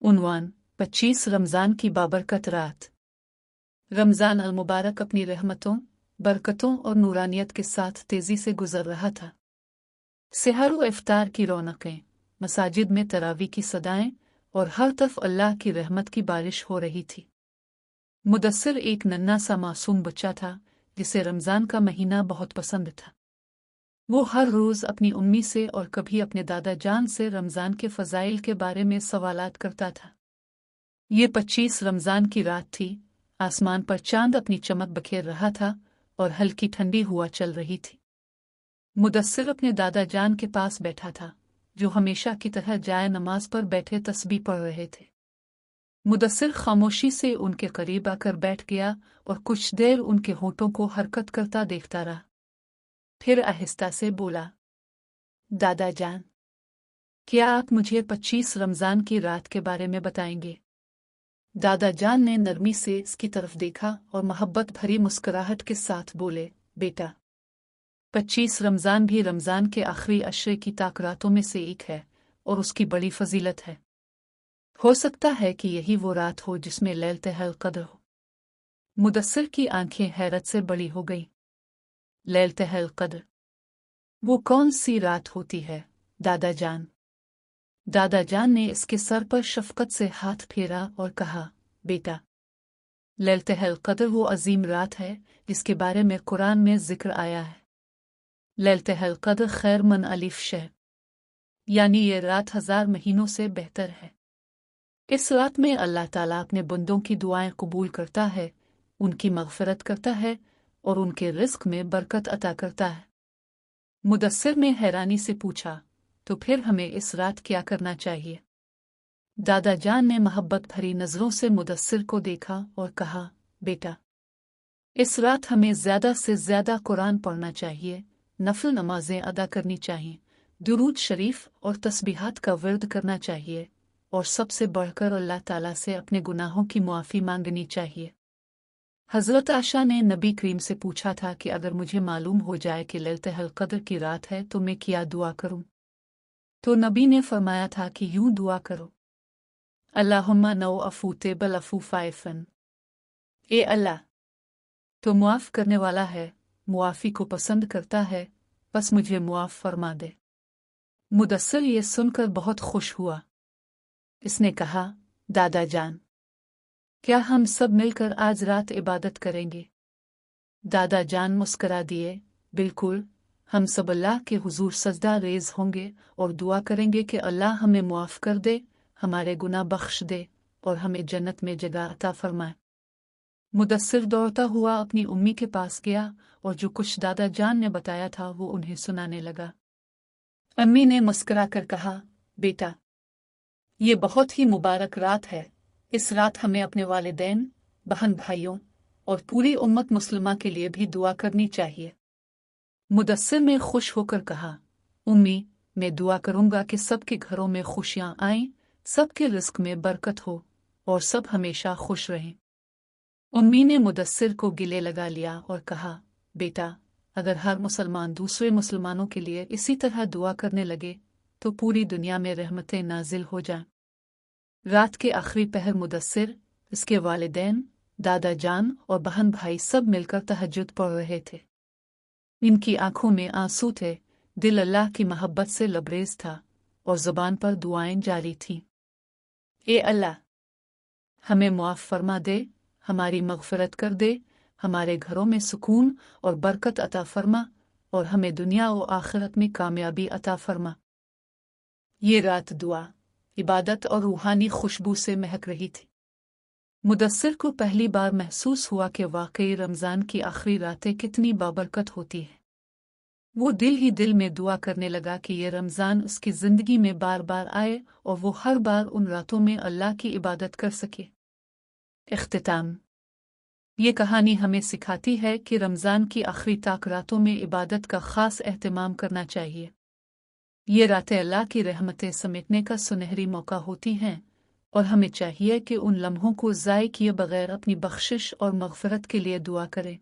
उन्वान 25 रमज़ान की बाबरकत रात। रमज़ान अल मुबारक अपनी रहमतों, बरकतों और नूरानियत के साथ तेज़ी से गुजर रहा था। सहर व इफ्तार की रौनकें, मसाजिद में तरावी की सदाएं और हर तरफ अल्लाह की रहमत की बारिश हो रही थी। मुदस्सिर एक नन्हा सा मासूम बच्चा था जिसे रमज़ान का महीना बहुत पसंद था। वो हर रोज़ अपनी उम्मी से और कभी अपने दादा जान से रमज़ान के फ़ज़ाइल के बारे में सवालात करता था। ये 25 रमज़ान की रात थी। आसमान पर चांद अपनी चमक बखेर रहा था और हल्की ठंडी हवा चल रही थी। मुदस्सिर अपने दादा जान के पास बैठा था, जो हमेशा की तरह जाए नमाज पर बैठे तस्बीह पढ़ रहे थे। मुदस्सिर खामोशी से उनके करीब आकर बैठ गया और कुछ देर उनके होठों को हरकत करता देखता रहा। फिर आहिस्ता से बोला, दादा जान, क्या आप मुझे 25 रमज़ान की रात के बारे में बताएंगे? दादा जान ने नरमी से इसकी तरफ देखा और मोहब्बत भरी मुस्कुराहट के साथ बोले, बेटा, 25 रमज़ान भी रमज़ान के आखिरी अशरे की ताकरातों में से एक है और उसकी बड़ी फजीलत है। हो सकता है कि यही वो रात हो जिसमें लैलतुल क़द्र हो। मुदस्सिर की आंखें हैरत से बड़ी हो गईं। लैलतुल क़द्र, वो कौन सी रात होती है दादा जान? दादा जान ने इसके सर पर शफकत से हाथ फेरा और कहा, बेटा, लैलतुल क़द्र वो अजीम रात है जिसके बारे में कुरान में जिक्र आया है। लैलतुल क़द्र खैर मन अलिफ शह, यानी ये रात 1000 महीनों से बेहतर है। इस रात में अल्लाह ताला अपने बंदों की दुआएं कबूल करता है, उनकी मग़फ़िरत करता है और उनके रिज़्क़ में बरकत अता करता है। मुदस्सिर ने हैरानी से पूछा, तो फिर हमें इस रात क्या करना चाहिए? दादा जान ने मोहब्बत भरी नज़रों से मुदस्सिर को देखा और कहा, बेटा, इस रात हमें ज़्यादा से ज़्यादा कुरान पढ़ना चाहिए, नफल नमाजें अदा करनी चाहिए, दुरूद शरीफ और तस्बीहात का विर्द करना चाहिए और सबसे बढ़कर अल्लाह ताला से अपने गुनाहों की मुआफ़ी मांगनी चाहिए। हज़रत आशा ने नबी करीम से पूछा था कि अगर मुझे मालूम हो जाए कि लैलतुल क़द्र की रात है तो मैं क्या दुआ करूं? तो नबी ने फरमाया था कि यूं दुआ करो, अल्लाहुम्मा नौ अफूते बल अफू फ़ाइफ़न, ए अल्लाह, तो मुआफ़ करने वाला है, मुआफ़ी को पसंद करता है, बस मुझे मुआफ़ फरमा दे। मुदस्सिर ये सुनकर बहुत खुश हुआ। इसने कहा, दादा जान, क्या हम सब मिलकर आज रात इबादत करेंगे? दादा जान मुस्करा दिए, बिल्कुल, हम सब अल्लाह के हुजूर सजदा रेज़ होंगे और दुआ करेंगे कि अल्लाह हमें मुआफ़ कर दे, हमारे गुनाह बख्श दे और हमें जन्नत में जगह अता फरमाए। मुदस्सिर दौड़ता हुआ अपनी उम्मी के पास गया और जो कुछ दादा जान ने बताया था वो उन्हें सुनाने लगा। अम्मी ने मुस्कुरा कर कहा, बेटा, ये बहुत ही मुबारक रात है। इस रात हमें अपने वालिदैन, बहन भाइयों और पूरी उम्मत मुस्लिमा के लिए भी दुआ करनी चाहिए। मुदस्सिर ने खुश होकर कहा, उम्मी, मैं दुआ करूंगा कि सबके घरों में खुशियां आएं, सबके रिज़्क़ में बरकत हो और सब हमेशा खुश रहें। उम्मी ने मुदस्सिर को गिले लगा लिया और कहा, बेटा, अगर हर मुसलमान दूसरे मुसलमानों के लिए इसी तरह दुआ करने लगे तो पूरी दुनिया में रहमतें नाजिल हो जाएं। रात के आखिरी पहर मुदस्सिर, इसके वालिदैन, दादा जान और बहन भाई सब मिलकर तहज्जुद पढ़ रहे थे। इनकी आंखों में आंसू थे, दिल अल्लाह की मोहब्बत से लबरेज था और ज़ुबान पर दुआएं जारी थीं। ए अल्लाह, हमें मुआफ़ फरमा दे, हमारी मग़फ़िरत कर दे, हमारे घरों में सुकून और बरकत अता फरमा और हमें दुनिया और आखिरत में कामयाबी अता फरमा। ये रात दुआ, इबादत और रूहानी खुशबू से महक रही थी। मुदस्सिर को पहली बार महसूस हुआ कि वाकई रमज़ान की आखिरी रातें कितनी बाबरकत होती हैं। वो दिल ही दिल में दुआ करने लगा कि ये रमज़ान उसकी ज़िंदगी में बार बार आए और वो हर बार उन रातों में अल्लाह की इबादत कर सके। इख्तिताम, ये कहानी हमें सिखाती है कि रमज़ान की आखिरी ताक रातों में इबादत का ख़ास एहतमाम करना चाहिए। ये रातें अल्लाह की रहमतें समेटने का सुनहरी मौका होती हैं और हमें चाहिए कि उन लम्हों को ज़ाय किए बगैर अपनी बख्शिश और मग़फ़िरत के लिए दुआ करें।